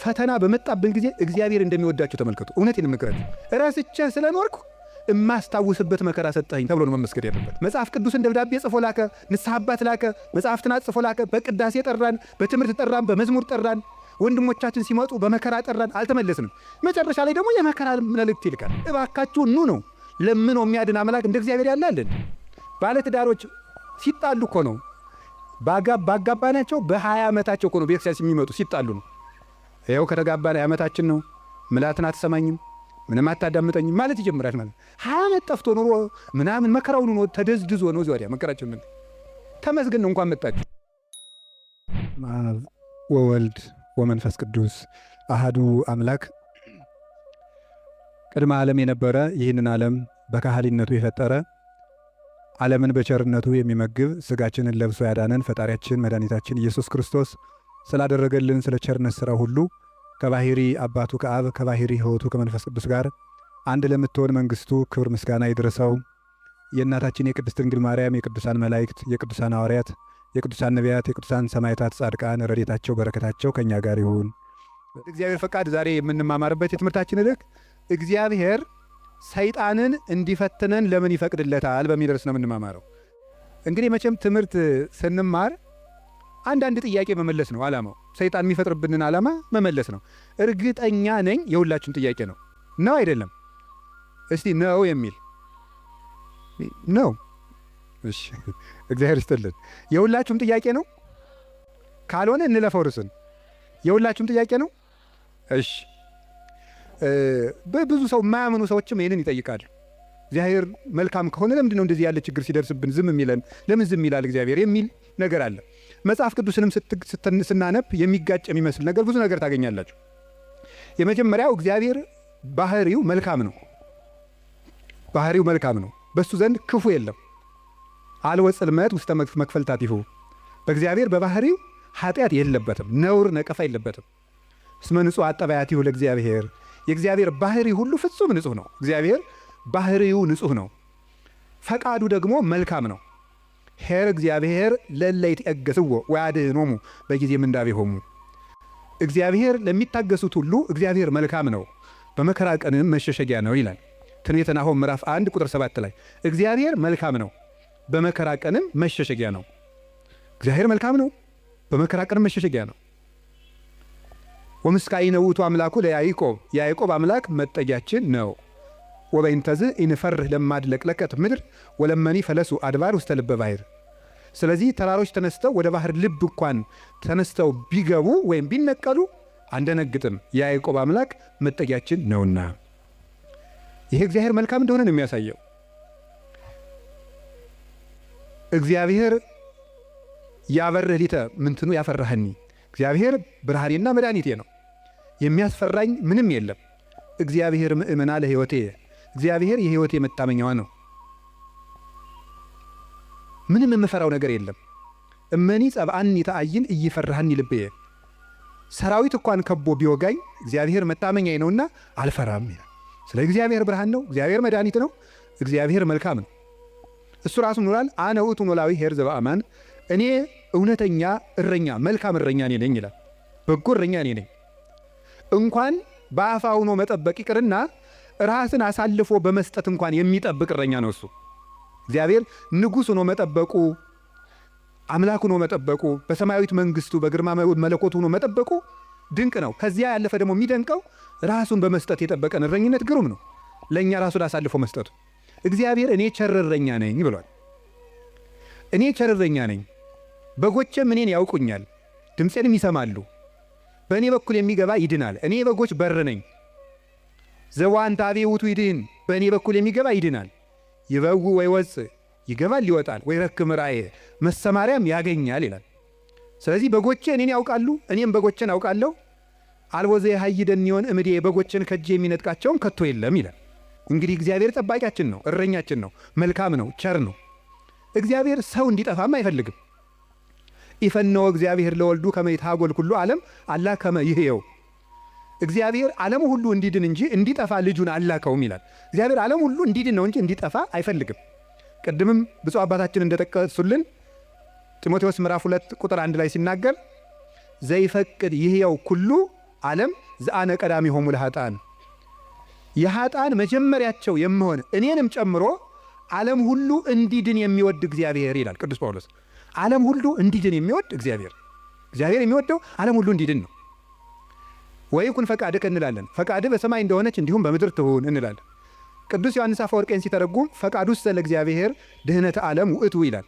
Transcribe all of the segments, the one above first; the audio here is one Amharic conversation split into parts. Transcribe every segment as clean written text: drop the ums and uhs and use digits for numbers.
ፈተና በመጣብን ጊዜ እግዚአብሔር እንደሚወዳቸው ተመልከቱ። እውነቴን የምነግራችሁ ራስቼ ስለኖርኩ እማስታውስበት መከራ ሰጠኝ ተብሎ ነው መመስገድ ያለበት። መጽሐፍ ቅዱስን ደብዳቤ ጽፎ ላከ፣ ንስሐ አባት ላከ፣ መጽሐፍትን ጽፎ ላከ። በቅዳሴ ጠራን፣ በትምህርት ጠራን፣ በመዝሙር ጠራን። ወንድሞቻችን ሲመጡ በመከራ ጠራን፣ አልተመለስንም። መጨረሻ ላይ ደግሞ የመከራ መልእክት ይልካል። እባካችሁ ኑ ነው። ለምን ነው የሚያድን አምላክ እንደ እግዚአብሔር ያለ አለን? ባለትዳሮች ሲጣሉ እኮ ነው ባጋባናቸው በ20 ዓመታቸው እኮ ነው ቤተክርስቲያን የሚመጡ ሲጣሉ ነው። ይኸው ከተጋባን ዓመታችን ነው፣ ምላትን አትሰማኝም፣ ምንም አታዳምጠኝም ማለት ይጀምራል። ማለት 20 ዓመት ጠፍቶ ኑሮ ምናምን መከራውን ነው ተደዝድዞ ነው ዚያ መከራችን ምን ተመስገን ነው እንኳን መጣችሁ። ወወልድ ወመንፈስ ቅዱስ አሃዱ አምላክ ቅድመ ዓለም የነበረ ይህንን ዓለም በካህሊነቱ የፈጠረ ዓለምን በቸርነቱ የሚመግብ ሥጋችንን ለብሶ ያዳነን ፈጣሪያችን መድኃኒታችን ኢየሱስ ክርስቶስ ስላደረገልን ስለ ቸርነት ሥራ ሁሉ ከባሕሪ አባቱ ከአብ ከባሕሪ ሕይወቱ ከመንፈስ ቅዱስ ጋር አንድ ለምትሆን መንግሥቱ ክብር ምስጋና ይድረሰው። የእናታችን የቅድስት ድንግል ማርያም የቅዱሳን መላእክት የቅዱሳን ሐዋርያት የቅዱሳን ነቢያት የቅዱሳን ሰማዕታት ጻድቃን ረድኤታቸው በረከታቸው ከእኛ ጋር ይሁን። እግዚአብሔር ፈቃድ ዛሬ የምንማማርበት የትምህርታችን ርዕስ እግዚአብሔር ሰይጣንን እንዲፈትነን ለምን ይፈቅድለታል በሚል ርዕስ ነው የምንማማረው። እንግዲህ መቼም ትምህርት ስንማር አንዳንድ ጥያቄ መመለስ ነው ዓላማው። ሰይጣን የሚፈጥርብንን ዓላማ መመለስ ነው። እርግጠኛ ነኝ የሁላችሁም ጥያቄ ነው። ነው አይደለም? እስቲ ነው የሚል ነው። እሺ እግዚአብሔር ይስጥልን። የሁላችሁም ጥያቄ ነው። ካልሆነ እንለፈው ርዕስን። የሁላችሁም ጥያቄ ነው። እሺ በብዙ ሰው የማያምኑ ሰዎችም ይህንን ይጠይቃሉ። እግዚአብሔር መልካም ከሆነ ለምንድን ነው እንደዚህ ያለ ችግር ሲደርስብን ዝም የሚለን? ለምን ዝም ይላል እግዚአብሔር የሚል ነገር አለ። መጽሐፍ ቅዱስንም ስናነብ የሚጋጭ የሚመስል ነገር ብዙ ነገር ታገኛላችሁ። የመጀመሪያው እግዚአብሔር ባህሪው መልካም ነው። ባህሪው መልካም ነው። በሱ ዘንድ ክፉ የለም። አልወ ጽልመት ውስተ መክፈልታቲሁ። በእግዚአብሔር በባህሪው ኃጢአት የለበትም፣ ነውር ነቀፋ የለበትም። እስመ ንጹሕ አጠባያቲሁ ለእግዚአብሔር። የእግዚአብሔር ባህሪ ሁሉ ፍጹም ንጹሕ ነው። እግዚአብሔር ባህሪው ንጹሕ ነው። ፈቃዱ ደግሞ መልካም ነው። ኄር እግዚአብሔር ለእለ ይትዔገሥዎ ወያድኅኖሙ በጊዜ ምንዳቤሆሙ። እግዚአብሔር ለሚታገሱት ሁሉ እግዚአብሔር መልካም ነው፣ በመከራ ቀንም መሸሸጊያ ነው ይላል ትንቢተ ናሆም ምዕራፍ 1 ቁጥር 7 ላይ። እግዚአብሔር መልካም ነው፣ በመከራ ቀንም መሸሸጊያ ነው። እግዚአብሔር መልካም ነው፣ በመከራ ቀንም መሸሸጊያ ነው። ወምስካኢነ ውእቱ አምላኩ ለያዕቆብ። የያዕቆብ አምላክ መጠጊያችን ነው። ወበይንተዝ ኢንፈርህ ለማድለቅለቀት ምድር ወለመኒ ፈለሱ አድባር ውስተ ልበ ባሕር። ስለዚህ ተራሮች ተነስተው ወደ ባህር ልብ እንኳን ተነስተው ቢገቡ ወይም ቢነቀሉ አንደነግጥም፣ የያዕቆብ አምላክ መጠጊያችን ነውና። ይሄ እግዚአብሔር መልካም እንደሆነ ነው የሚያሳየው። እግዚአብሔር ያበርህ ሊተ ምንትኑ ያፈራህኒ። እግዚአብሔር ብርሃኔና መድኃኒቴ ነው፣ የሚያስፈራኝ ምንም የለም። እግዚአብሔር ምእመና ለሕይወቴ። እግዚአብሔር የሕይወቴ መታመኛዋ ነው። ምንም የምፈራው ነገር የለም። እመኒ ጸብአኒ ተአይን እይፈራህኒ ልብየ። ሰራዊት እንኳን ከቦ ቢወጋኝ እግዚአብሔር መታመኛዬ ነውና አልፈራም ይላል። ስለ እግዚአብሔር ብርሃን ነው። እግዚአብሔር መድኃኒት ነው። እግዚአብሔር መልካም ነው። እሱ ራሱ ኑራል አነ ውእቱ ኖላዊ ኄር ዘበአማን። እኔ እውነተኛ እረኛ መልካም እረኛ እኔ ነኝ ይላል። በጎ እረኛ እኔ ነኝ። እንኳን በአፋ ሆኖ መጠበቅ ይቅርና ራስን አሳልፎ በመስጠት እንኳን የሚጠብቅ እረኛ ነው እሱ። እግዚአብሔር ንጉሥ ሆኖ መጠበቁ፣ አምላክ ሆኖ መጠበቁ፣ በሰማያዊት መንግሥቱ በግርማ መለኮቱ ሆኖ መጠበቁ ድንቅ ነው። ከዚያ ያለፈ ደግሞ የሚደንቀው ራሱን በመስጠት የጠበቀን እረኝነት ግሩም ነው። ለእኛ ራሱን አሳልፎ መስጠቱ። እግዚአብሔር እኔ ቸር እረኛ ነኝ ብሏል። እኔ ቸር እረኛ ነኝ፣ በጎቼም እኔን ያውቁኛል፣ ድምፄንም ይሰማሉ። በእኔ በኩል የሚገባ ይድናል። እኔ በጎች በር ነኝ። ዘዋንታቤ ውእቱ ይድህን። በእኔ በኩል የሚገባ ይድናል። ይበው ወይ ወፅእ፣ ይገባል ይወጣል፣ ወይ ረክም ራእየ፣ መሰማሪያም ያገኛል ይላል። ስለዚህ በጎቼ እኔን ያውቃሉ፣ እኔም በጎቼን አውቃለሁ። አልቦ ዘየሐይደኒዮን እምዴ፣ በጎቼን ከእጄ የሚነጥቃቸውም ከቶ የለም ይላል። እንግዲህ እግዚአብሔር ጠባቂያችን ነው፣ እረኛችን ነው፣ መልካም ነው፣ ቸር ነው። እግዚአብሔር ሰው እንዲጠፋም አይፈልግም። ኢፈነወ እግዚአብሔር ለወልዱ ከመ ይትሐጐል ኩሉ ዓለም አላ ከመ ይሕየው። እግዚአብሔር ዓለሙ ሁሉ እንዲድን እንጂ እንዲጠፋ ልጁን አላከውም ይላል። እግዚአብሔር ዓለሙ ሁሉ እንዲድን ነው እንጂ እንዲጠፋ አይፈልግም። ቅድምም ብፁዕ አባታችን እንደጠቀሱልን ጢሞቴዎስ ምዕራፍ 2 ቁጥር 1 ላይ ሲናገር ዘይፈቅድ ይሕየው ኩሉ ዓለም ዘአነ ቀዳሚሆሙ ለኃጥአን የኃጥአን መጀመሪያቸው የምሆን እኔንም ጨምሮ ዓለም ሁሉ እንዲድን የሚወድ እግዚአብሔር ይላል ቅዱስ ጳውሎስ። ዓለም ሁሉ እንዲድን የሚወድ እግዚአብሔር የሚወደው ዓለም ሁሉ እንዲድን ነው። ወይኩን ፈቃድከ እንላለን። ፈቃድህ በሰማይ እንደሆነች እንዲሁም በምድር ትሁን እንላለን። ቅዱስ ዮሐንስ አፈወርቄን ሲተረጉም ፈቃዱሰ ለእግዚአብሔር ድኅነተ ዓለም ውእቱ ይላል።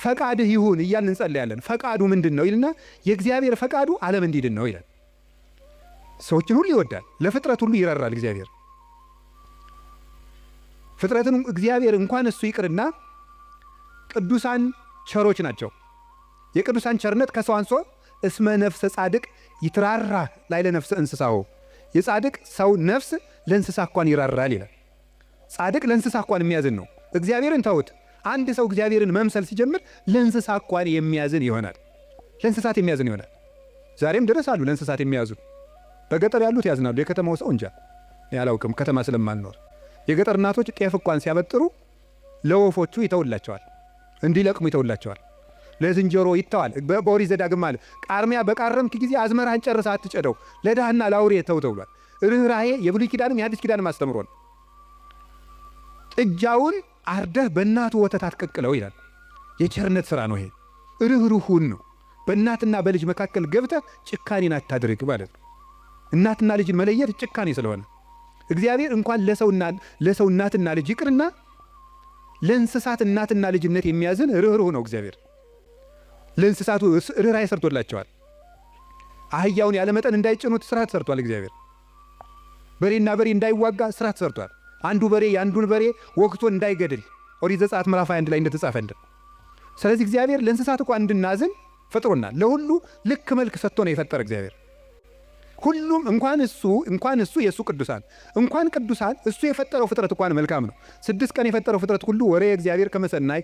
ፈቃድህ ይሁን እያልን እንጸልያለን። ፈቃዱ ምንድን ነው ይልና የእግዚአብሔር ፈቃዱ ዓለም እንዲድን ነው ይላል። ሰዎችን ሁሉ ይወዳል፣ ለፍጥረት ሁሉ ይራራል እግዚአብሔር። ፍጥረትን እግዚአብሔር እንኳን እሱ ይቅርና ቅዱሳን ቸሮች ናቸው። የቅዱሳን ቸርነት ከሰው አንሶ እስመ ነፍሰ ጻድቅ ይትራራ ላዕለ ነፍሰ እንስሳው የጻድቅ ሰው ነፍስ ለእንስሳ እንኳን ይራራል ይላል። ጻድቅ ለእንስሳ እንኳን የሚያዝን ነው። እግዚአብሔርን ተውት። አንድ ሰው እግዚአብሔርን መምሰል ሲጀምር ለእንስሳ እንኳን የሚያዝን ይሆናል። ለእንስሳት የሚያዝን ይሆናል። ዛሬም ድረስ አሉ ለእንስሳት የሚያዙ። በገጠር ያሉት ያዝናሉ። የከተማው ሰው እንጃ ያላውቅም፣ ከተማ ስለማልኖር። የገጠር እናቶች ጤፍ እንኳን ሲያበጥሩ ለወፎቹ ይተውላቸዋል፣ እንዲለቅሙ ይተውላቸዋል። ለዝንጀሮ ይተዋል። በኦሪት ዘዳግም አለ ቃርሚያ በቃረምክ ጊዜ አዝመራህን ጨርሰህ አትጨደው፣ ለድሃና ለአውሬ ተው ተብሏል። ርኅራኄ የብሉይ ኪዳንም የአዲስ ኪዳንም አስተምሮ ነው። ጥጃውን አርደህ በእናቱ ወተት አትቀቅለው ይላል። የቸርነት ሥራ ነው ይሄ። ርኅሩሁን ነው። በእናትና በልጅ መካከል ገብተህ ጭካኔን አታድርግ ማለት ነው። እናትና ልጅን መለየት ጭካኔ ስለሆነ እግዚአብሔር እንኳን ለሰው እናትና ልጅ ይቅርና ለእንስሳት እናትና ልጅነት የሚያዝን ርኅሩህ ነው እግዚአብሔር። ለእንስሳቱ ርኅራኄ ሰርቶላቸዋል። አህያውን ያለመጠን እንዳይጭኑት ስራ ተሰርቷል እግዚአብሔር። በሬና በሬ እንዳይዋጋ ስራ ተሰርቷል። አንዱ በሬ የአንዱን በሬ ወቅቶ እንዳይገድል ኦሪት ዘጸአት ምዕራፍ 21 ላይ እንደተጻፈ እንደ ስለዚህ እግዚአብሔር ለእንስሳት እንኳን እንድናዝን ፈጥሮናል። ለሁሉ ልክ መልክ ሰጥቶ ነው የፈጠረ እግዚአብሔር። ሁሉም እንኳን እሱ የእሱ ቅዱሳን እንኳን ቅዱሳን እሱ የፈጠረው ፍጥረት እንኳን መልካም ነው። 6 ቀን የፈጠረው ፍጥረት ሁሉ ወሬ እግዚአብሔር ከመሰናይ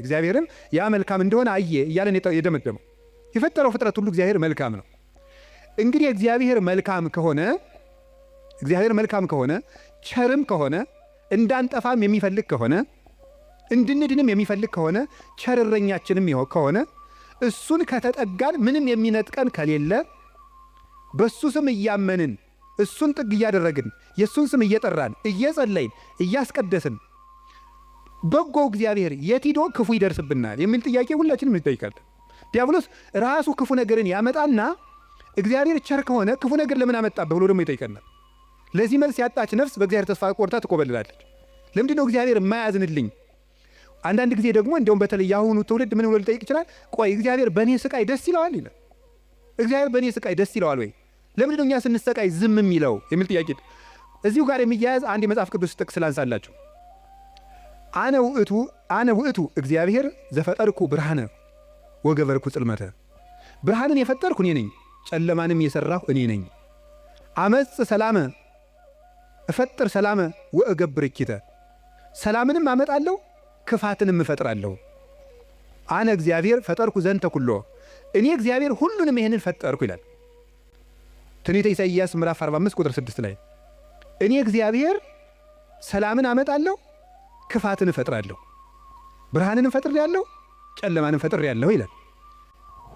እግዚአብሔርም ያ መልካም እንደሆነ አየ እያለን የደመደመው የፈጠረው ፍጥረት ሁሉ እግዚአብሔር መልካም ነው። እንግዲህ እግዚአብሔር መልካም ከሆነ ቸርም ከሆነ እንዳንጠፋም የሚፈልግ ከሆነ እንድንድንም የሚፈልግ ከሆነ ቸር እረኛችንም ከሆነ እሱን ከተጠጋን ምንም የሚነጥቀን ከሌለ በሱ ስም እያመንን እሱን ጥግ እያደረግን የሱን ስም እየጠራን እየጸለይን እያስቀደስን በጎ እግዚአብሔር የት ሄዶ ክፉ ይደርስብናል የሚል ጥያቄ ሁላችንም እንጠይቃለን። ዲያብሎስ ራሱ ክፉ ነገርን ያመጣና እግዚአብሔር ቸር ከሆነ ክፉ ነገር ለምን አመጣብህ ብሎ ደግሞ ይጠይቀናል። ለዚህ መልስ ያጣች ነፍስ በእግዚአብሔር ተስፋ ቆርጣ ትቆበልላለች። ለምንድን ነው እግዚአብሔር የማያዝንልኝ? አንዳንድ ጊዜ ደግሞ እንዲያውም በተለይ የአሁኑ ትውልድ ምን ብሎ ሊጠይቅ ይችላል? ቆይ እግዚአብሔር በእኔ ስቃይ ደስ ይለዋል ይላል። እግዚአብሔር በእኔ ስቃይ ደስ ይለዋል ወይ? ለምንድን ነው እኛ ስንሰቃይ ዝም የሚለው የሚል ጥያቄ እዚሁ ጋር የሚያያዝ አንድ የመጽሐፍ ቅዱስ ጥቅስ ላንሳላችሁ። አነ ውእቱ እግዚአብሔር ዘፈጠርኩ ብርሃነ ወገበርኩ ጽልመተ። ብርሃንን የፈጠርኩ እኔ ነኝ፣ ጨለማንም የሠራሁ እኔ ነኝ። አመጽ ሰላመ እፈጥር ሰላመ ወእገብር እኪተ። ሰላምንም አመጣለሁ ክፋትንም እፈጥራለሁ። አነ እግዚአብሔር ፈጠርኩ ዘንተ ኩሎ። እኔ እግዚአብሔር ሁሉንም ይሄንን ፈጠርኩ ይላል ትንቢተ ኢሳይያስ ምዕራፍ 45 ቁጥር 6 ላይ እኔ እግዚአብሔር ሰላምን አመጣለሁ ክፋትን እፈጥራለሁ፣ ብርሃንን እፈጥራለሁ፣ ጨለማንን እፈጥራለሁ ይላል።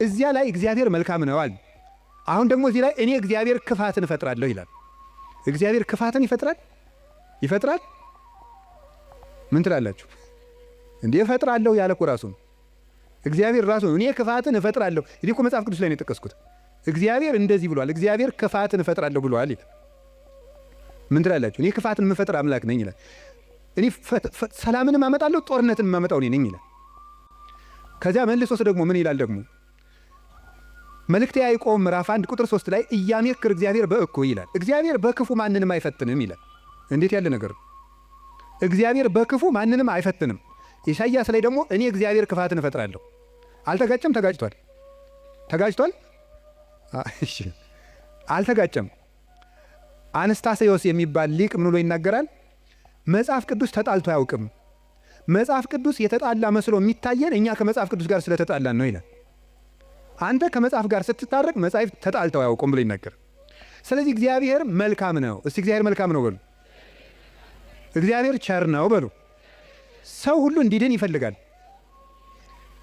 እዚያ ላይ እግዚአብሔር መልካም ነው አለ። አሁን ደግሞ እዚህ ላይ እኔ እግዚአብሔር ክፋትን እፈጥራለሁ ይላል። እግዚአብሔር ክፋትን ይፈጥራል? ምን ትላላችሁ? እንዴ እፈጥራለሁ ያለ እኮ ራሱ ነው። እግዚአብሔር ራሱ ነው እኔ ክፋትን እፈጥራለሁ። ይሄ እኮ መጽሐፍ ቅዱስ ላይ ነው የጠቀስኩት። እግዚአብሔር እንደዚህ ብሏል፣ እግዚአብሔር ክፋትን እፈጥራለሁ ብሏል ይላል። ምን ትላላችሁ? እኔ ክፋትን የምፈጥር አምላክ ነኝ ይላል። እኔ ሰላምንም አመጣለሁ ጦርነትን የማመጣው እኔ ነኝ ይላል። ከዚያ መልሶስ ደግሞ ምን ይላል? ደግሞ መልእክተ ያዕቆብ ምዕራፍ 1 ቁጥር 3 ላይ ኢያሜክር እግዚአብሔር በእኩይ ይላል። እግዚአብሔር በክፉ ማንንም አይፈትንም ይላል። እንዴት ያለ ነገር! እግዚአብሔር በክፉ ማንንም አይፈትንም። ኢሳይያስ ላይ ደግሞ እኔ እግዚአብሔር ክፋትን እፈጥራለሁ። አልተጋጨም? ተጋጭቷል? እሺ አልተጋጨም። አንስታሴዎስ የሚባል ሊቅ ምን ብሎ ይናገራል? መጽሐፍ ቅዱስ ተጣልቶ አያውቅም። መጽሐፍ ቅዱስ የተጣላ መስሎ የሚታየን እኛ ከመጽሐፍ ቅዱስ ጋር ስለተጣላን ነው ይላል። አንተ ከመጽሐፍ ጋር ስትታረቅ መጽሐፍ ተጣልተው አያውቁም ብሎ ይናገር። ስለዚህ እግዚአብሔር መልካም ነው። እስቲ እግዚአብሔር መልካም ነው በሉ። እግዚአብሔር ቸር ነው በሉ። ሰው ሁሉ እንዲድን ይፈልጋል፣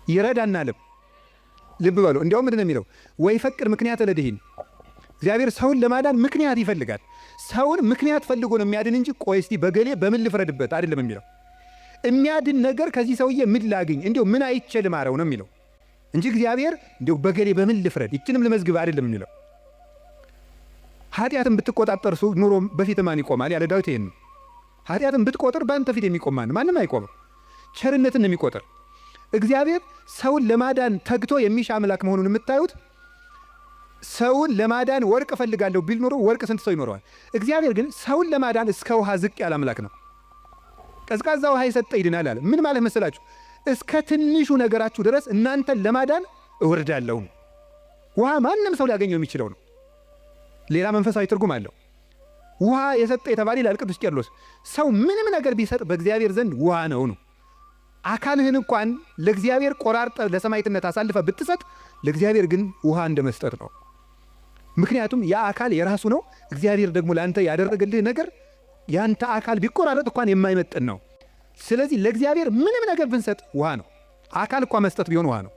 ይረዳናልም። ልብ በሉ። እንዲያውም ምንድን ነው የሚለው? ወይ ፈቅድ ምክንያት ለድሂን እግዚአብሔር ሰውን ለማዳን ምክንያት ይፈልጋል። ሰውን ምክንያት ፈልጎ ነው የሚያድን እንጂ ቆይ እስቲ በገሌ በምን ልፍረድበት አይደለም የሚለው። የሚያድን ነገር ከዚህ ሰውዬ ምን ላግኝ፣ እንዲሁ ምን አይቼ ልማረው ነው የሚለው እንጂ እግዚአብሔር እንዲሁ በገሌ በምን ልፍረድ ይችንም ልመዝግብ አይደለም የሚለው። ኃጢአትን ብትቆጣጠር ኑሮ በፊት ማን ይቆማል ያለ ዳዊት ይሄን ነው። ኃጢአትን ብትቆጥር በአንተ ፊት የሚቆም ማንም አይቆምም። ቸርነትን ነው የሚቆጥር። እግዚአብሔር ሰውን ለማዳን ተግቶ የሚሻ አምላክ መሆኑን የምታዩት ሰውን ለማዳን ወርቅ እፈልጋለሁ ቢል ኖሮ ወርቅ ስንት ሰው ይኖረዋል? እግዚአብሔር ግን ሰውን ለማዳን እስከ ውሃ ዝቅ ያለ አምላክ ነው። ቀዝቃዛ ውሃ የሰጠ ይድናል አለ። ምን ማለት መሰላችሁ? እስከ ትንሹ ነገራችሁ ድረስ እናንተን ለማዳን እወርዳለሁ። ውሃ ማንም ሰው ሊያገኘው የሚችለው ነው። ሌላ መንፈሳዊ ትርጉም አለው። ውሃ የሰጠ የተባለ ይላል ቅዱስ ቄርሎስ። ሰው ምንም ነገር ቢሰጥ በእግዚአብሔር ዘንድ ውሃ ነው። አካልህን እንኳን ለእግዚአብሔር ቆራርጠ ለሰማዕትነት አሳልፈ ብትሰጥ ለእግዚአብሔር ግን ውሃ እንደ መስጠት ነው። ምክንያቱም ያ አካል የራሱ ነው። እግዚአብሔር ደግሞ ለአንተ ያደረገልህ ነገር ያንተ አካል ቢቆራረጥ እንኳን የማይመጥን ነው። ስለዚህ ለእግዚአብሔር ምንም ነገር ብንሰጥ ውሃ ነው። አካል እንኳን መስጠት ቢሆን ውሃ ነው።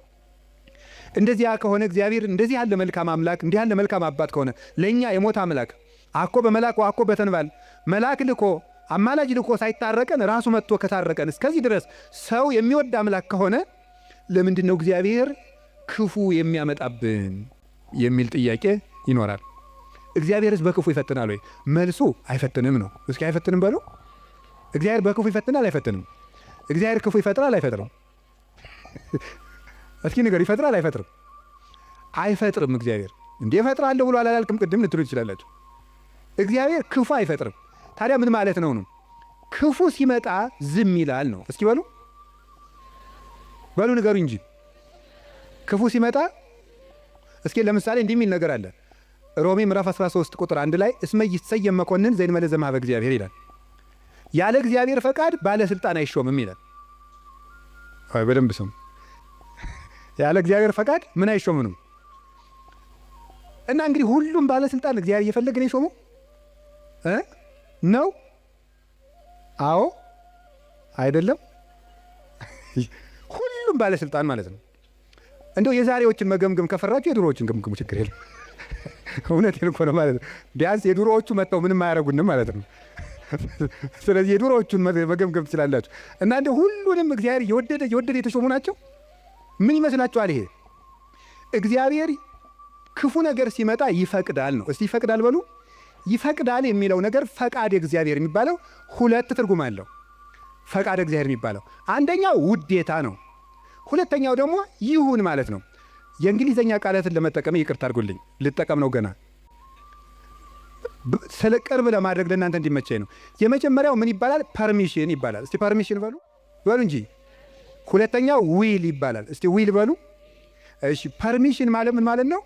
እንደዚያ ከሆነ እግዚአብሔር እንደዚህ ያለ መልካም አምላክ እንዲህ ያለ መልካም አባት ከሆነ ለእኛ የሞት አምላክ አኮ በመላክ አኮ በተንባል መልአክ ልኮ አማላጅ ልኮ ሳይታረቀን ራሱ መጥቶ ከታረቀን እስከዚህ ድረስ ሰው የሚወድ አምላክ ከሆነ ለምንድን ነው እግዚአብሔር ክፉ የሚያመጣብን የሚል ጥያቄ ይኖራል። እግዚአብሔርስ በክፉ ይፈትናል ወይ? መልሱ አይፈትንም ነው። እስኪ አይፈትንም በሉ። እግዚአብሔር በክፉ ይፈትናል አይፈትንም? እግዚአብሔር ክፉ ይፈጥራል አይፈጥርም? እስኪ ንገር፣ ይፈጥራል አይፈጥርም? አይፈጥርም። እግዚአብሔር እንዴ እፈጥራለሁ ብሎ አላልክም ቅድም ልትሉ ትችላላችሁ። እግዚአብሔር ክፉ አይፈጥርም። ታዲያ ምን ማለት ነው? ክፉ ሲመጣ ዝም ይላል ነው። እስኪ በሉ ንገሩ እንጂ ክፉ ሲመጣ እስኪ ለምሳሌ እንዲህ የሚል ነገር አለ። ሮሜ ምዕራፍ 13 ቁጥር 1 ላይ እስመ ይሰየም መኮንን ዘእንበለ ዘእምኀበ እግዚአብሔር ይላል። ያለ እግዚአብሔር ፈቃድ ባለስልጣን አይሾምም ይላል። አይ በደንብ ስሙ። ያለ እግዚአብሔር ፈቃድ ምን አይሾምም? እና እንግዲህ ሁሉም ባለስልጣን እግዚአብሔር እየፈለገ ነው የሾመው ነው? አዎ አይደለም? ሁሉም ባለስልጣን ማለት ነው። እንደው የዛሬዎችን መገምገም ከፈራችሁ የድሮዎችን ገምግሙ፣ ችግር የለም። እውነቴን እኮ ነው ማለት ነው። ቢያንስ የድሮዎቹ መጥተው ምንም አያረጉንም ማለት ነው። ስለዚህ የድሮዎቹን መገምገም ትችላላችሁ። እና እንደ ሁሉንም እግዚአብሔር የወደደ የተሾሙ ናቸው። ምን ይመስላችኋል? ይሄ እግዚአብሔር ክፉ ነገር ሲመጣ ይፈቅዳል ነው። እስቲ ይፈቅዳል በሉ። ይፈቅዳል የሚለው ነገር ፈቃድ እግዚአብሔር የሚባለው ሁለት ትርጉም አለው። ፈቃድ እግዚአብሔር የሚባለው አንደኛው ውዴታ ነው። ሁለተኛው ደግሞ ይሁን ማለት ነው። የእንግሊዘኛ ቃላትን ለመጠቀም ይቅርታ አድርጉልኝ፣ ልጠቀም ነው ገና ስለ ቅርብ ለማድረግ ለእናንተ እንዲመቸኝ ነው። የመጀመሪያው ምን ይባላል? ፐርሚሽን ይባላል። እስቲ ፐርሚሽን በሉ እንጂ። ሁለተኛው ዊል ይባላል። እስቲ ዊል በሉ። እሺ ፐርሚሽን ማለት ምን ማለት ነው?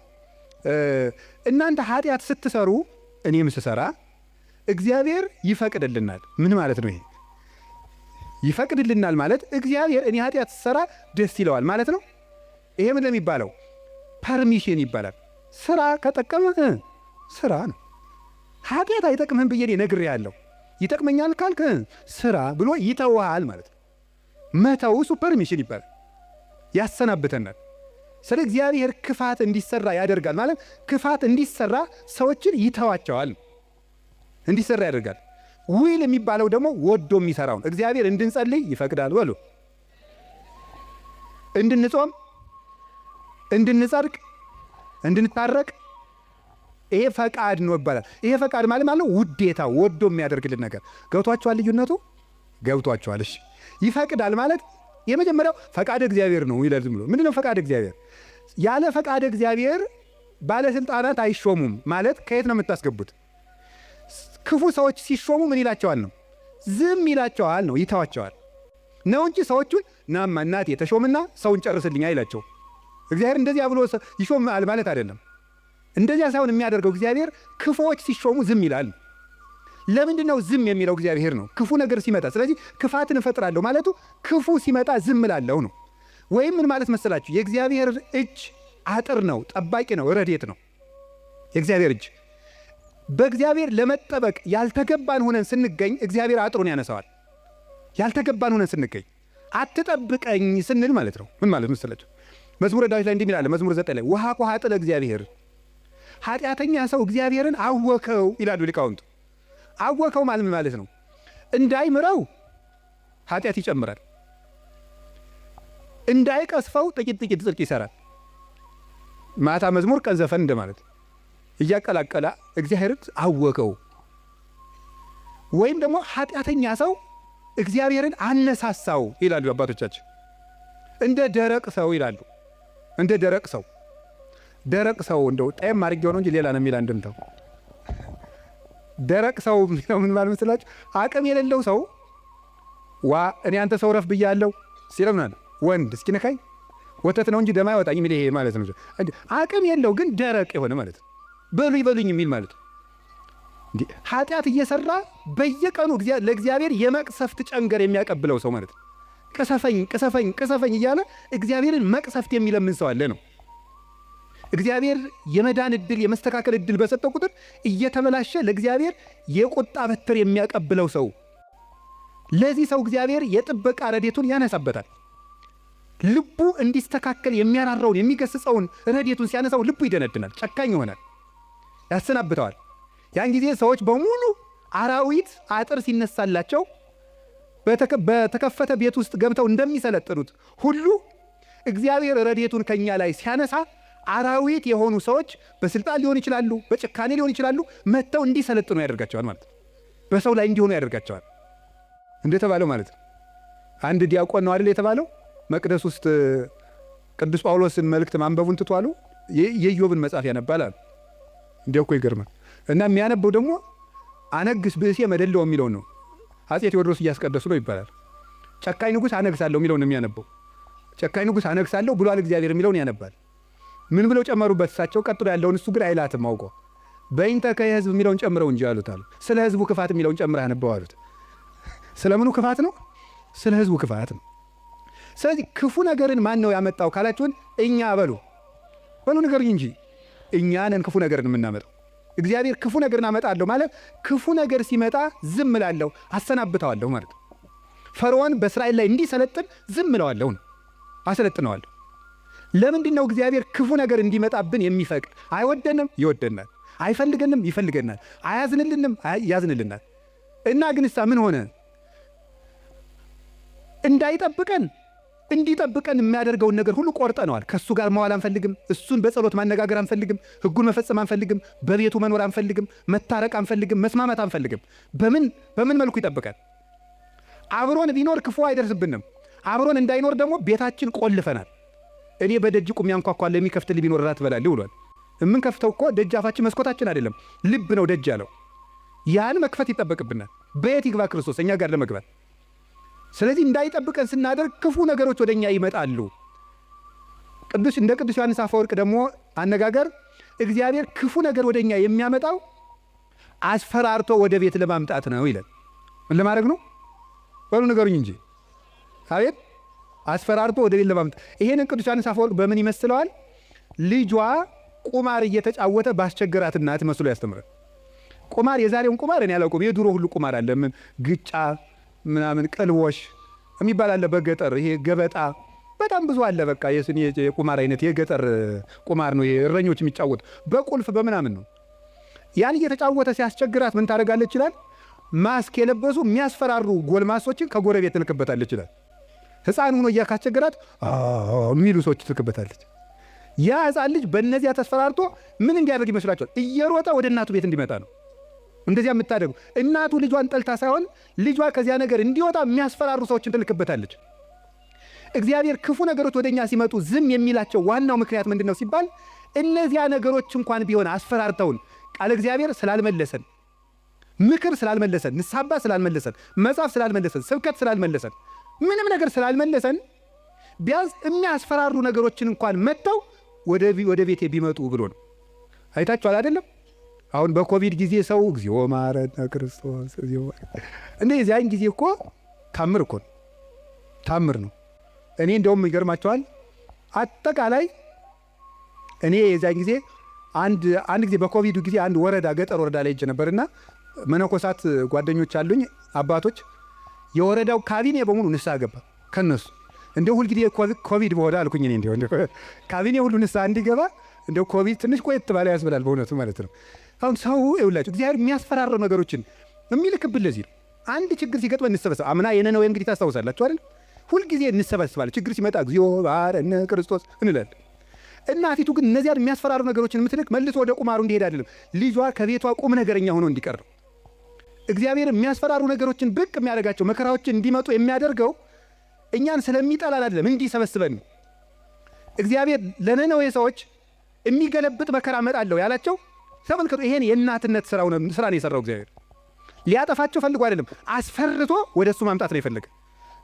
እናንተ ኃጢአት ስትሰሩ እኔም ስሰራ እግዚአብሔር ይፈቅድልናል። ምን ማለት ነው ይሄ? ይፈቅድልናል ማለት እግዚአብሔር እኔ ኃጢአት ስሰራ ደስ ይለዋል ማለት ነው። ይሄ ምን የሚባለው? ፐርሚሽን ይባላል። ስራ ከጠቀመ ስራ ነው። ኃጢአት አይጠቅምህም ብዬ ነግሬሃለሁ፣ ይጠቅመኛል ካልክ ስራ ብሎ ይተውሃል ማለት ነው። መተው እሱ ፐርሚሽን ይባላል። ያሰናብተናል። ስለ እግዚአብሔር ክፋት እንዲሰራ ያደርጋል ማለት ክፋት እንዲሰራ ሰዎችን ይተዋቸዋል፣ እንዲሰራ ያደርጋል። ዊል የሚባለው ደግሞ ወዶ የሚሰራውን እግዚአብሔር እንድንጸልይ ይፈቅዳል በሉ፣ እንድንጾም፣ እንድንጸድቅ፣ እንድንታረቅ ይሄ ፈቃድ ነው ይባላል። ይሄ ፈቃድ ማለት ውዴታ፣ ወዶ የሚያደርግልን ነገር። ገብቷችኋል? ልዩነቱ ገብቷችኋል? እሺ ይፈቅዳል ማለት የመጀመሪያው ፈቃድ እግዚአብሔር ነው ይላል። ዝም ብሎ ምንድነው ፈቃድ እግዚአብሔር? ያለ ፈቃድ እግዚአብሔር ባለስልጣናት አይሾሙም ማለት ከየት ነው የምታስገቡት? ክፉ ሰዎች ሲሾሙ ምን ይላቸዋል ነው? ዝም ይላቸዋል ነው፣ ይተዋቸዋል ነው እንጂ ሰዎቹን ናማ እናቴ ተሾምና ሰውን ጨርስልኝ አይላቸው። እግዚአብሔር እንደዚያ ብሎ ይሾም ማለት አይደለም። እንደዚያ ሳይሆን የሚያደርገው እግዚአብሔር ክፉዎች ሲሾሙ ዝም ይላል። ለምንድን ነው ዝም የሚለው? እግዚአብሔር ነው ክፉ ነገር ሲመጣ። ስለዚህ ክፋትን እፈጥራለሁ ማለቱ ክፉ ሲመጣ ዝም እላለሁ ነው። ወይም ምን ማለት መሰላችሁ? የእግዚአብሔር እጅ አጥር ነው፣ ጠባቂ ነው፣ ረድኤት ነው። የእግዚአብሔር እጅ በእግዚአብሔር ለመጠበቅ ያልተገባን ሆነን ስንገኝ እግዚአብሔር አጥሩን ያነሳዋል። ያልተገባን ሆነን ስንገኝ አትጠብቀኝ ስንል ማለት ነው። ምን ማለት መሰላችሁ? መዝሙረ ዳዊት ላይ እንዲህ ይላል። መዝሙር 9 ላይ ውሃ ኮሃ ጥለ እግዚአብሔር ኃጢአተኛ ሰው እግዚአብሔርን አወከው ይላሉ ሊቃውንቱ። አወከው ማለት ነው እንዳይምረው ኃጢአት ይጨምራል፣ እንዳይቀስፈው ጥቂት ጽድቅ ይሰራል። ማታ መዝሙር ቀን ዘፈን እንደማለት እያቀላቀላ እግዚአብሔርን አወከው። ወይም ደግሞ ኃጢአተኛ ሰው እግዚአብሔርን አነሳሳው ይላሉ አባቶቻችን። እንደ ደረቅ ሰው ይላሉ። እንደ ደረቅ ሰው እንደው ጣይም አድርጌው ነው እንጂ ሌላ ነው የሚል አንድምታው። ደረቅ ሰው ምን ማለት መስላችሁ? አቅም የሌለው ሰው እኔ አንተ ሰው ረፍ ብያለሁ ሲለምናል ወንድ እስኪ ነካኝ ወተት ነው እንጂ ደም አይወጣኝ የሚል ይሄ ማለት ነው። አቅም የለው ግን ደረቅ የሆነ ማለት ነው። በሉኝ የሚል ማለት ነው። ኃጢአት እየሰራ በየቀኑ ለእግዚአብሔር የመቅሰፍት ጨንገር የሚያቀብለው ሰው ማለት ነው። ቅሰፈኝ እያለ እግዚአብሔርን መቅሰፍት የሚለምን ሰው አለ ነው። እግዚአብሔር የመዳን እድል የመስተካከል እድል በሰጠው ቁጥር እየተበላሸ ለእግዚአብሔር የቁጣ በትር የሚያቀብለው ሰው፣ ለዚህ ሰው እግዚአብሔር የጥበቃ ረድኤቱን ያነሳበታል። ልቡ እንዲስተካከል የሚያራራውን የሚገስጸውን ረድኤቱን ሲያነሳው ልቡ ይደነድናል፣ ጨካኝ ይሆናል፣ ያሰናብተዋል። ያን ጊዜ ሰዎች በሙሉ አራዊት አጥር ሲነሳላቸው በተከፈተ ቤት ውስጥ ገብተው እንደሚሰለጥኑት ሁሉ እግዚአብሔር ረድኤቱን ከኛ ላይ ሲያነሳ አራዊት የሆኑ ሰዎች በስልጣን ሊሆን ይችላሉ፣ በጭካኔ ሊሆን ይችላሉ፣ መጥተው እንዲሰለጥኑ ያደርጋቸዋል ማለት ነው። በሰው ላይ እንዲሆኑ ያደርጋቸዋል። እንደተባለው ማለት ነው። አንድ ዲያቆን ነው አይደል የተባለው መቅደስ ውስጥ ቅዱስ ጳውሎስን መልእክት ማንበቡን ትቷሉ የኢዮብን መጽሐፍ ያነባል አሉ። እንዲያው እኮ ይገርማል። እና የሚያነበው ደግሞ አነግስ ብእሴ መደለው የሚለውን ነው። አፄ ቴዎድሮስ እያስቀደሱ ነው ይባላል። ጨካኝ ንጉሥ አነግሳለሁ የሚለውን የሚያነበው። ጨካኝ ንጉሥ አነግሳለሁ ብሏል እግዚአብሔር የሚለውን ያነባል። ምን ብለው ጨመሩበት እሳቸው? ቀጥሎ ያለውን እሱ ግን አይላትም አውቆ በእንተ ከሕዝብ የሚለውን ጨምረው እንጂ አሉት አሉ። ስለ ሕዝቡ ክፋት የሚለውን ጨምረህ አነበው አሉት። ስለምኑ ክፋት ነው? ስለ ሕዝቡ ክፋት ነው። ስለዚህ ክፉ ነገርን ማን ነው ያመጣው ካላችሁን፣ እኛ በሉ ንገሩኝ እንጂ እኛ ነን ክፉ ነገርን የምናመጣው። እግዚአብሔር ክፉ ነገርን አመጣለሁ ማለት ክፉ ነገር ሲመጣ ዝም እላለሁ፣ አሰናብተዋለሁ ማለት ነው። ፈርዖን በእስራኤል ላይ እንዲሰለጥን ዝም እለዋለሁ ነው፣ አሰለጥነዋለሁ። ለምንድን ነው እግዚአብሔር ክፉ ነገር እንዲመጣብን የሚፈቅድ? አይወደንም፣ ይወደናል። አይፈልገንም፣ ይፈልገናል። አያዝንልንም፣ ያዝንልናል። እና ግንሳ ምን ሆነ? እንዳይጠብቀን እንዲጠብቀን የሚያደርገውን ነገር ሁሉ ቆርጠነዋል። ከእሱ ጋር መዋል አንፈልግም። እሱን በጸሎት ማነጋገር አንፈልግም። ሕጉን መፈጸም አንፈልግም። በቤቱ መኖር አንፈልግም። መታረቅ አንፈልግም። መስማማት አንፈልግም። በምን መልኩ ይጠብቀን? አብሮን ቢኖር ክፉ አይደርስብንም። አብሮን እንዳይኖር ደግሞ ቤታችን ቆልፈናል። እኔ በደጅ ቁሜ አንኳኳለሁ፣ የሚከፍትልኝ ቢኖር እራት እበላለሁ ብሏል። የምንከፍተው እኮ ደጃፋችን መስኮታችን አይደለም፣ ልብ ነው ደጅ ያለው። ያን መክፈት ይጠበቅብናል። በየት ይግባ ክርስቶስ እኛ ጋር ለመግባት? ስለዚህ እንዳይጠብቀን ስናደርግ ክፉ ነገሮች ወደ እኛ ይመጣሉ። እንደ ቅዱስ ዮሐንስ አፈወርቅ ደግሞ አነጋገር እግዚአብሔር ክፉ ነገር ወደ እኛ የሚያመጣው አስፈራርቶ ወደ ቤት ለማምጣት ነው ይላል። ምን ለማድረግ ነው? በሉ ንገሩኝ እንጂ። አቤት አስፈራርቶ ወደ ቤት ለማምጣት። ይሄንን ቅዱስ ዮሐንስ አፈወርቅ በምን ይመስለዋል? ልጇ ቁማር እየተጫወተ ባስቸገራት እናት መስሎ ያስተምራል። ቁማር የዛሬውን ቁማር እኔ አላውቅም። የድሮ ሁሉ ቁማር አለ። ምን ግጫ ምናምን ቅልቦሽ የሚባል አለ በገጠር። ይሄ ገበጣ በጣም ብዙ አለ። በቃ የቁማር አይነት የገጠር ቁማር ነው። እረኞች የሚጫወት በቁልፍ በምናምን ነው። ያን እየተጫወተ ሲያስቸግራት ምን ታደርጋለች ይላል? ማስክ የለበሱ የሚያስፈራሩ ጎልማሶችን ከጎረቤት ትልክበታለች ይላል። ሕፃን ሆኖ እያካስቸገራት የሚሉ ሰዎች ትልክበታለች። ያ ሕፃን ልጅ በእነዚያ ተስፈራርቶ ምን እንዲያደርግ ይመስላችኋል? እየሮጠ ወደ እናቱ ቤት እንዲመጣ ነው። እንደዚያ የምታደርጉ እናቱ ልጇን ጠልታ ሳይሆን ልጇ ከዚያ ነገር እንዲወጣ የሚያስፈራሩ ሰዎችን ትልክበታለች። እግዚአብሔር ክፉ ነገሮች ወደኛ ሲመጡ ዝም የሚላቸው ዋናው ምክንያት ምንድን ነው ሲባል እነዚያ ነገሮች እንኳን ቢሆን አስፈራርተውን ቃል እግዚአብሔር ስላልመለሰን፣ ምክር ስላልመለሰን፣ ንስሐ አባት ስላልመለሰን፣ መጽሐፍ ስላልመለሰን፣ ስብከት ስላልመለሰን፣ ምንም ነገር ስላልመለሰን ቢያንስ የሚያስፈራሩ ነገሮችን እንኳን መጥተው ወደ ቤቴ ቢመጡ ብሎ ነው። አይታችኋል አይደለም? አሁን በኮቪድ ጊዜ ሰው እግዚኦ ማረነ ክርስቶስ እንደ የዚያን ጊዜ እኮ ታምር ነው። እኔ እንደውም ይገርማቸዋል። አጠቃላይ እኔ የዚያን ጊዜ አንድ ጊዜ በኮቪዱ ጊዜ አንድ ገጠር ወረዳ ላይ ሄጄ ነበርና መነኮሳት ጓደኞች አሉኝ አባቶች፣ የወረዳው ካቢኔ በሙሉ ንስሐ ገባ ከነሱ። እንደው ሁልጊዜ ኮቪድ በሆነ አልኩኝ እኔ እንደው ካቢኔ ሁሉ ንስሐ እንዲገባ እንደው ኮቪድ ትንሽ ቆየት ባለ ያስብላል በእውነቱ ማለት ነው። አሁን ሰው ይውላችሁ እግዚአብሔር የሚያስፈራሩ ነገሮችን የሚልክብን ለዚህ ነው። አንድ ችግር ሲገጥመን እንሰበሰብ። አምና የነነዌ እንግዲህ ታስታውሳላችሁ አይደል? ሁልጊዜ እንሰበስባለን። ችግር ሲመጣ እግዚኦ ባረነ ክርስቶስ እንላለን። እናቲቱ ግን እነዚያን የሚያስፈራሩ ነገሮችን የምትልክ መልሶ ወደ ቁማሩ እንዲሄድ አይደለም፣ ልጇ ከቤቷ ቁም ነገረኛ ሆኖ እንዲቀር ነው። እግዚአብሔር የሚያስፈራሩ ነገሮችን ብቅ የሚያደርጋቸው መከራዎችን እንዲመጡ የሚያደርገው እኛን ስለሚጠላን አይደለም፣ እንዲሰበስበን ነው። እግዚአብሔር ለነነዌ ሰዎች የሚገለብጥ መከራ እመጣለሁ ያላቸው ተመልከቱ። ይሄን የእናትነት ስራን የሰራው እግዚአብሔር ሊያጠፋቸው ፈልጎ አይደለም፣ አስፈርቶ ወደ እሱ ማምጣት ነው የፈለገ።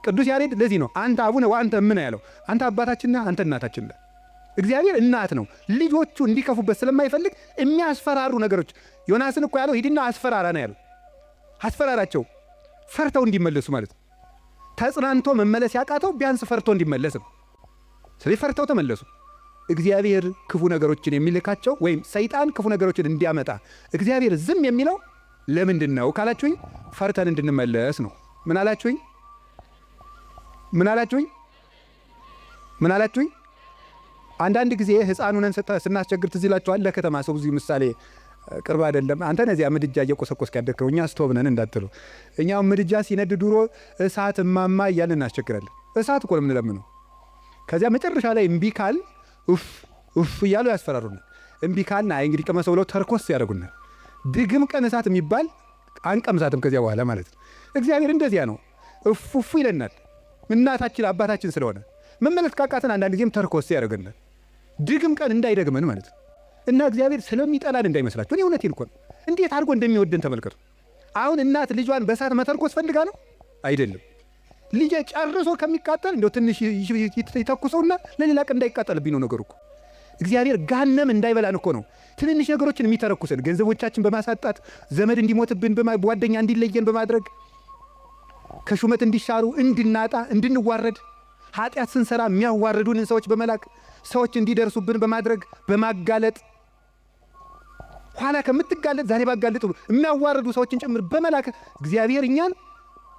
ቅዱስ ያሬድ ለዚህ ነው አንተ አቡነ ወአንተ እምነ ያለው። አንተ አባታችንና አንተ እናታችን ነህ። እግዚአብሔር እናት ነው። ልጆቹ እንዲከፉበት ስለማይፈልግ የሚያስፈራሩ ነገሮች፣ ዮናስን እኮ ያለው ሂድና አስፈራራ ነው ያለው። አስፈራራቸው ፈርተው እንዲመለሱ ማለት ነው። ተጽናንቶ መመለስ ያቃተው ቢያንስ ፈርቶ እንዲመለስ ነው። ስለዚህ ፈርተው ተመለሱ። እግዚአብሔር ክፉ ነገሮችን የሚልካቸው ወይም ሰይጣን ክፉ ነገሮችን እንዲያመጣ እግዚአብሔር ዝም የሚለው ለምንድን ነው ካላችሁኝ፣ ፈርተን እንድንመለስ ነው። ምን አላችሁኝ? ምን አላችሁኝ? ምን አላችሁኝ? አንዳንድ ጊዜ ሕፃኑንን ስናስቸግር ትዝ ይላችኋል። ለከተማ ሰው ብዙ ምሳሌ ቅርብ አይደለም። አንተ ነዚያ ምድጃ እየቆሰቆስክ ያደግከው፣ እኛ ስቶቭ ነን እንዳትሉ። እኛው ምድጃ ሲነድ ድሮ እሳት እማማ እያልን እናስቸግራለን። እሳት እኮ ነው የምንለምነው። ከዚያ መጨረሻ ላይ እምቢ ካል ኡፍ እያሉ ያስፈራሩናል። እምቢ ካልና አይ እንግዲህ ቀመሰው ብለው ተርኮስ ያደርጉናል። ድግም ቀን እሳት የሚባል አንቀምሳትም ከዚያ በኋላ ማለት ነው። እግዚአብሔር እንደዚያ ነው። እፉ ይለናል። እናታችን አባታችን ስለሆነ መመለስ ካቃተን አንዳንድ ጊዜም ተርኮስ ያደርገናል። ድግም ቀን እንዳይደግመን ማለት ነው። እና እግዚአብሔር ስለሚጠላን እንዳይመስላችሁ። እኔ እውነቴን እኮ ነው። እንዴት አድርጎ እንደሚወደን ተመልከቱ። አሁን እናት ልጇን በእሳት መተርኮስ ፈልጋ ነው አይደለም። ልጄ ጨርሶ ከሚቃጠል እንደው ትንሽ ይተኩሰውና ለሌላ ቀን እንዳይቃጠልብኝ ነው ነገሩ እኮ። እግዚአብሔር ጋነም እንዳይበላን እኮ ነው ትንንሽ ነገሮችን የሚተረኩሰን። ገንዘቦቻችን በማሳጣት ዘመድ እንዲሞትብን፣ ጓደኛ እንዲለየን በማድረግ ከሹመት እንዲሻሩ፣ እንድናጣ፣ እንድንዋረድ፣ ኃጢአት ስንሰራ የሚያዋርዱንን ሰዎች በመላክ ሰዎች እንዲደርሱብን በማድረግ በማጋለጥ ኋላ ከምትጋለጥ ዛሬ ባጋለጡ የሚያዋርዱ ሰዎችን ጭምር በመላክ እግዚአብሔር እኛን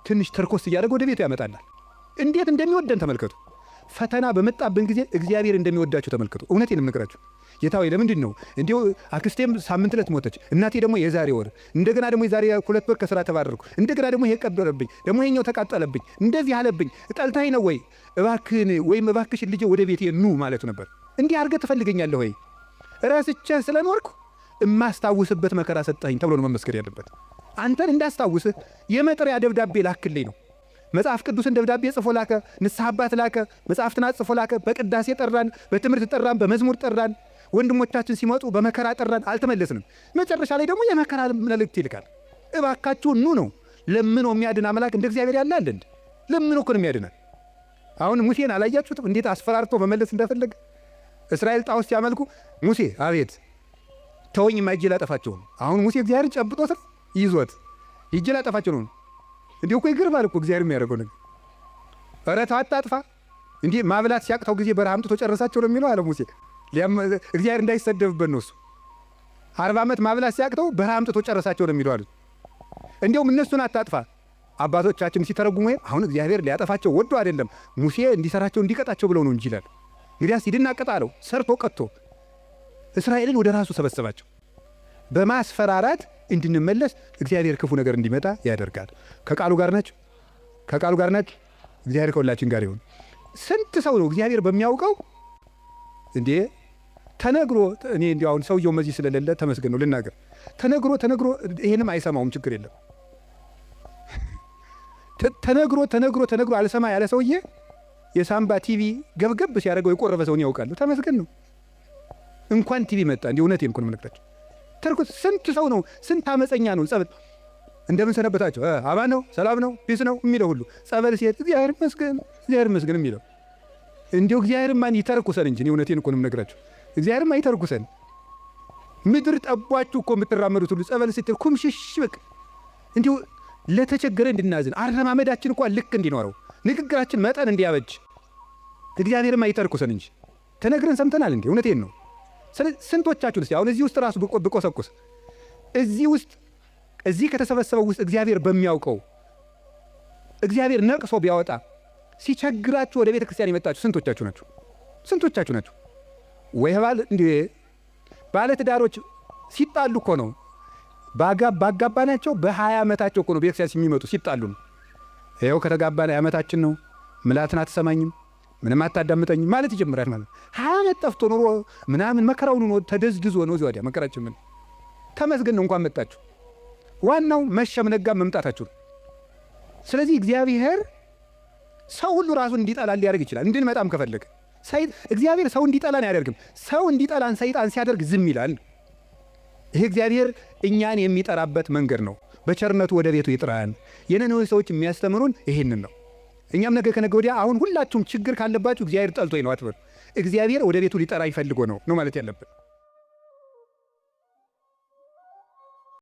ትንሽ ተርኮስ እያደረገ ወደ ቤቱ ያመጣናል። እንዴት እንደሚወደን ተመልከቱ። ፈተና በመጣብን ጊዜ እግዚአብሔር እንደሚወዳችሁ ተመልከቱ። እውነቴን የምነግራችሁ ጌታ ሆይ ለምንድን ነው እንዲሁ አክስቴም ሳምንት ዕለት ሞተች፣ እናቴ ደግሞ የዛሬ ወር፣ እንደገና ደግሞ የዛሬ 2 ወር ከስራ ተባረርኩ፣ እንደገና ደግሞ ይሄ ቀደረብኝ፣ ደግሞ ይሄኛው ተቃጠለብኝ፣ እንደዚህ አለብኝ፣ ጠልታኝ ነው ወይ እባክህን ወይም እባክሽን ልጄ ወደ ቤቴ ኑ ማለቱ ነበር። እንዲህ አድርገህ ትፈልገኛለህ ወይ? ረስቼህ ስለኖርኩ እማስታውስበት መከራ ሰጠኸኝ ተብሎ ነው መመስገን ያለበት። አንተን እንዳስታውስህ የመጥሪያ ደብዳቤ ላክልኝ ነው። መጽሐፍ ቅዱስን ደብዳቤ ጽፎ ላከ፣ ንስሐ አባት ላከ፣ መጽሐፍትን ጽፎ ላከ፣ በቅዳሴ ጠራን፣ በትምህርት ጠራን፣ በመዝሙር ጠራን፣ ወንድሞቻችን ሲመጡ በመከራ ጠራን፣ አልተመለስንም። መጨረሻ ላይ ደግሞ የመከራ መልእክት ይልካል። እባካችሁ ኑ ነው። ለምኖ የሚያድን አምላክ እንደ እግዚአብሔር ያለ አለ እንዴ? ለምኖ እኮ ነው የሚያድናል። አሁን ሙሴን አላያችሁትም? እንዴት አስፈራርቶ መመለስ እንደፈለገ። እስራኤል ጣዖት ሲያመልኩ ሙሴ አቤት ተወኝ ማይጄ ላጠፋቸው። አሁን ሙሴ እግዚአብሔርን ጨብጦት ይዞት ይጄ ላጠፋቸው ነው። እንዲሁ እኮ ይገርማል እኮ እግዚአብሔር የሚያደርገው ነገር። ኧረ ተው አታጥፋ። እንዲህ ማብላት ሲያቅተው ጊዜ በረሃ አምጥቶ ጨረሳቸው ነው የሚለው አለ ሙሴ። እግዚአብሔር እንዳይሰደብበት ነው እሱ። 40 ዓመት ማብላት ሲያቅተው በረሃ አምጥቶ ጨረሳቸው ነው የሚለው አለ። እንዲሁም እነሱን አታጥፋ። አባቶቻችን ሲተረጉሙ አሁን እግዚአብሔር ሊያጠፋቸው ወዶ አይደለም ሙሴ እንዲሰራቸው እንዲቀጣቸው ብለው ነው እንጂ ይላል። እንግዲያስ ሂድና ቅጣ አለው። ሰርቶ ቀጥቶ እስራኤልን ወደ ራሱ ሰበሰባቸው። በማስፈራራት እንድንመለስ እግዚአብሔር ክፉ ነገር እንዲመጣ ያደርጋል። ከቃሉ ጋር ናቸው። ከቃሉ ጋር ናቸው። እግዚአብሔር ከሁላችን ጋር ይሁን። ስንት ሰው ነው እግዚአብሔር በሚያውቀው እንዴ ተነግሮ፣ እኔ እንዲያው አሁን ሰውየው መዚህ ስለሌለ ተመስገን ነው ልናገር። ተነግሮ ይሄንም አይሰማውም፣ ችግር የለም። ተነግሮ አልሰማ ያለ ሰውዬ የሳምባ ቲቪ ገብገብ ሲያደርገው የቆረበ ሰውን ያውቃሉ። ተመስገን ነው። እንኳን ቲቪ መጣ። እንዲህ እውነቴን እኮ ነው የምነግራቸው። ተርኩት ስንት ሰው ነው፣ ስንት አመፀኛ ነው። ጸበል እንደምን ሰነበታቸው፣ አማን ነው፣ ሰላም ነው፣ ፒስ ነው የሚለው ሁሉ ጸበል ሲሄድ እግዚአብሔር ይመስገን የሚለው እንዲሁ እግዚአብሔርማ ይተርኩሰን እንጂ እውነቴን እኮ ነው የምነግራቸው። እግዚአብሔርማ ይተርኩሰን። ምድር ጠቧችሁ እኮ የምትራመዱት ሁሉ ጸበል ስትል ኩምሽሽ በቃ እንዲሁ ለተቸገረ እንድናዝን አረማመዳችን እኮ ልክ እንዲኖረው ንግግራችን መጠን እንዲያበጅ እግዚአብሔርማ ይተርኩሰን እንጂ ተነግረን ሰምተናል እንዴ? እውነቴን ነው። ስንቶቻችሁ እስቲ አሁን እዚህ ውስጥ ራሱ ብቆሰቁስ እዚህ ከተሰበሰበው ውስጥ እግዚአብሔር በሚያውቀው እግዚአብሔር ነቅሶ ቢያወጣ ሲቸግራችሁ ወደ ቤተ ክርስቲያን የመጣችሁ ስንቶቻችሁ ናችሁ? ወይ ባል እንዴ ባለትዳሮች ሲጣሉ እኮ ነው ባጋባናቸው በ20 ዓመታቸው እኮ ነው ቤተክርስቲያን የሚመጡ ሲጣሉ ነው። ይኸው ከተጋባን ዓመታችን ነው፣ ምላትን አትሰማኝም፣ ምንም አታዳምጠኝም ማለት ይጀምራል። ማለት 20 ዓመት ጠፍቶ ኖሮ ምናምን መከራውን ነው ተደዝድዞ ነው እዚህ ወዲያ መከራችን ምን ተመስገን ነው እንኳን መጣችሁ። ዋናው መሸም ነጋ መምጣታችሁ ነው። ስለዚህ እግዚአብሔር ሰው ሁሉ ራሱን እንዲጠላን ሊያደርግ ይችላል። እንድንመጣም ከፈለገ እግዚአብሔር ሰው እንዲጠላን አያደርግም። ሰው እንዲጠላን ሰይጣን ሲያደርግ ዝም ይላል። ይሄ እግዚአብሔር እኛን የሚጠራበት መንገድ ነው። በቸርነቱ ወደ ቤቱ ይጥራን። የነነዌ ሰዎች የሚያስተምሩን ይሄንን ነው። እኛም ነገ ከነገ ወዲያ አሁን ሁላችሁም ችግር ካለባችሁ እግዚአብሔር ጠልቶኝ ነው አትበሉ። እግዚአብሔር ወደ ቤቱ ሊጠራ ይፈልጎ ነው ማለት ያለብን።